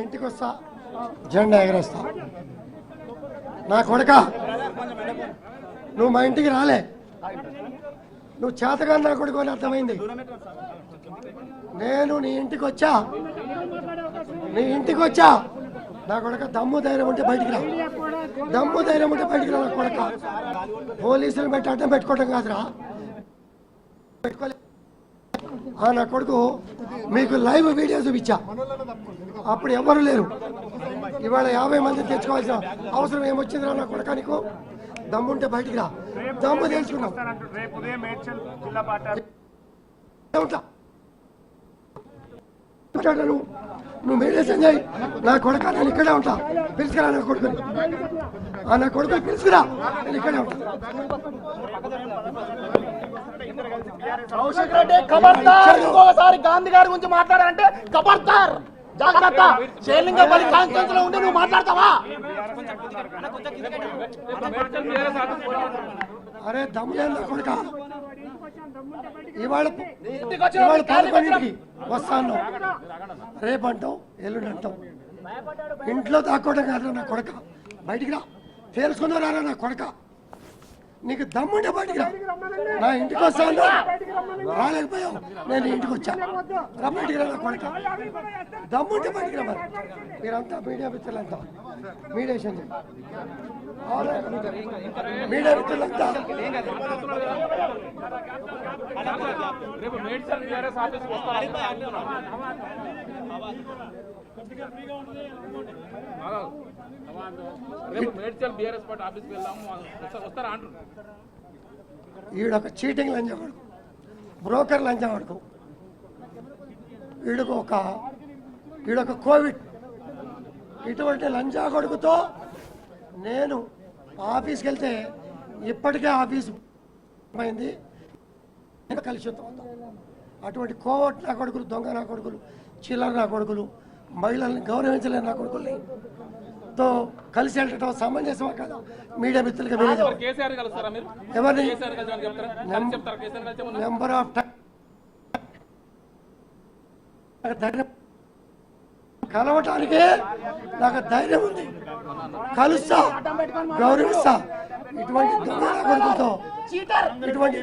ఇంటికి వస్తా జెండా ఎగరేస్తా. నా కొడుక నువ్వు మా ఇంటికి రాలే, నువ్వు చేతగా నా కొడుకు అని అర్థమైంది. నేను నీ ఇంటికి వచ్చా నా కొడుక దమ్ము ధైర్యం ఉంటే బయటికి రా, దమ్ము ధైర్యం ఉంటే బయటికి రా. నా కొడుక పోలీసులు పెట్టి అడ్డం పెట్టుకోవడం కాదురా, పెట్టుకోలే. నా కొడుకు మీకు లైవ్ వీడియో చూపించా, అప్పుడు ఎవరు లేరు. ఇవాళ 50 మంది తెచ్చుకోవాల్సిన అవసరం ఏమొచ్చిందిరా నా కొడుక? నీకు దమ్ముంటే బయటికి రా, దమ్ము తెలుసుకున్నాం. నువ్వు మెడిటేషన్ చేయి నా కొడుక, నేను ఇక్కడే ఉంటా. పిలుచుకురా నా కొడుకుని, నా కొడుకుని పిలుచుకురా, నేను ఇక్కడే ఉంటా. ఇంకోసారి గాంధీ గారి గురించి మాట్లాడారంటే ఖబర్దార్, జాగ్రత్త. షేర్లింగపల్లి కాన్స్టిట్యూన్సీ లో ఉండి నువ్వు మాట్లాడతావా? అరే దమ్ములేదా కొడుక, ఇవాళ 11కి వస్తాను, రేపంటావు ఎల్లుండంటావు. ఇంట్లో దాక్కోవడం కాదు నా కొడుక, బయటికి రా. తెలుసుకున్నారా నా కొడుక? నీకు దమ్ముంటే బయటికి రా. నా ఇంటికి వస్తాను, రాలేకపోయావు, నేను ఇంటికి వచ్చా. రా బయటికి రా నా కొడుక, దమ్ముంటే బయటికి రా. మరి మీరంతా మీడియా మిత్రులంతా మీడియేషన్ చేయండి. మీడియా మిత్రులంతా ఈడొక చీటింగ్ లంచవాడు, బ్రోకర్ లంచవాడుకు, ఈడొక కోవిడ్. ఇటువంటి లంచా కొడుకుతో నేను ఆఫీస్కి వెళ్తే ఇప్పటికే ఆఫీస్ అయింది, కలిసి అటువంటి కోవట్ నా కొడుకులు, దొంగ నా కొడుకులు, చిల్లర నా కొడుకులు, మహిళల్ని గౌరవించలేని నా కొడుకుల్ని తో కలిసి వెళ్ళటం సమంజసమా కదా? మీడియా మిత్రులుగా ఎవరిని నెంబర్ ఆఫ్ ధైర్యం కలవటానికే నాకు ధైర్యం ఉంది, కలుస్తా, గౌరవిస్తా. ఇటువంటి దొంగ కొడుకుతో ఇటువంటి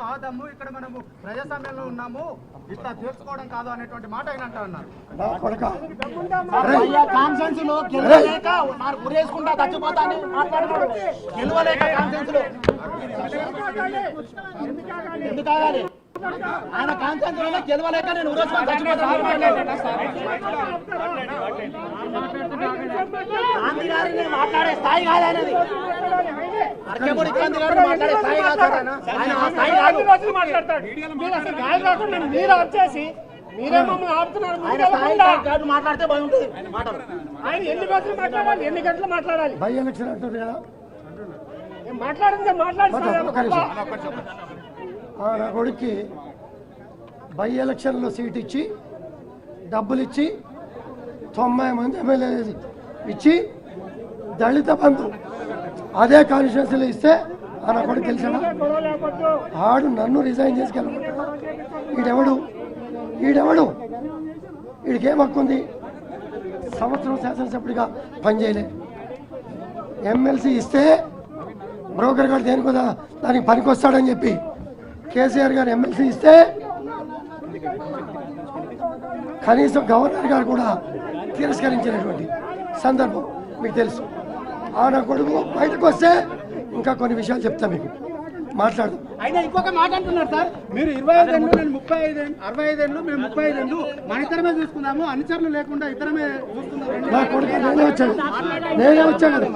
ఆ దమ్ము ఇక్కడ మనము ప్రజాస్వామ్యంలో ఉన్నాము, ఇట్లా తీర్చుకోవడం కాదు అనేటువంటి మాట ఆయన అంటా ఉన్నారు. కాన్ఫరెన్స్ లో గెలవలేక ఉరేసుకుంటా చచ్చిపోతా అని మాట్లాడుతున్నాడు. గెలవలేక కాన్ఫరెన్స్ లో ఎందుకు ఆగాలి? ఆయన కాన్ఫరెన్స్ లో గెలవలేక నేను ఉరేసుకొని చచ్చిపోతాను. గాంధీ గారిని మాట్లాడే స్థాయి కాదనేది, అరకేపూడి గాంధీ గారిని మాట్లాడే స్థాయి కాదు. ఆయన ఆ స్థాయి కాదు. మీరు వచ్చేసి మీరేమో ఆపుతున్నారు. మాట్లాడితే బాగుంటుంది. ఆయన ఎన్ని రోజులు మాట్లాడాలి, ఎన్ని గంటలు మాట్లాడాలి? బై ఎలక్షన్ అంటుంది కదా, మాట్లాడింది నా కొడుక్కి బై ఎలక్షన్లో సీట్ ఇచ్చి డబ్బులు ఇచ్చి 90 మంది ఎమ్మెల్యేలు ఇచ్చి దళిత బంధు అదే కాన్స్టిట్యూన్సీలో ఇస్తే నా కొడుకు గెలిచాడా? ఆడు నన్ను రిజైన్ చేసుకెళ్ళమంటాడు. ఈడెవడు వీడికేం హక్కుంది? సంవత్సరం శాసనసభ్యుడిగా పనిచేయలే. ఎమ్మెల్సీ ఇస్తే బ్రోకర్ గారు దేనికి కదా దానికి పనికొస్తాడని చెప్పి కేసీఆర్ గారు ఎమ్మెల్సీ ఇస్తే కనీసం గవర్నర్ గారు కూడా తిరస్కరించినటువంటి సందర్భం మీకు తెలుసు. నా కొడుకు బయటకు వస్తే ఇంకా కొన్ని విషయాలు చెప్తా మీకు, మాట్లాడు. అయినా ఇంకొక మాట అంటున్నారు సార్, మీరు 25 ఏళ్ళు, నేను 65 ఏళ్ళు, 65 ఏళ్ళు, మేము 35 ఏళ్ళు, మన ఇద్దరమే చూసుకుందాము, అనుచరులు లేకుండా ఇద్దరమే చూసుకుందాం. నా కొడుకు నేనే వచ్చాను కదా.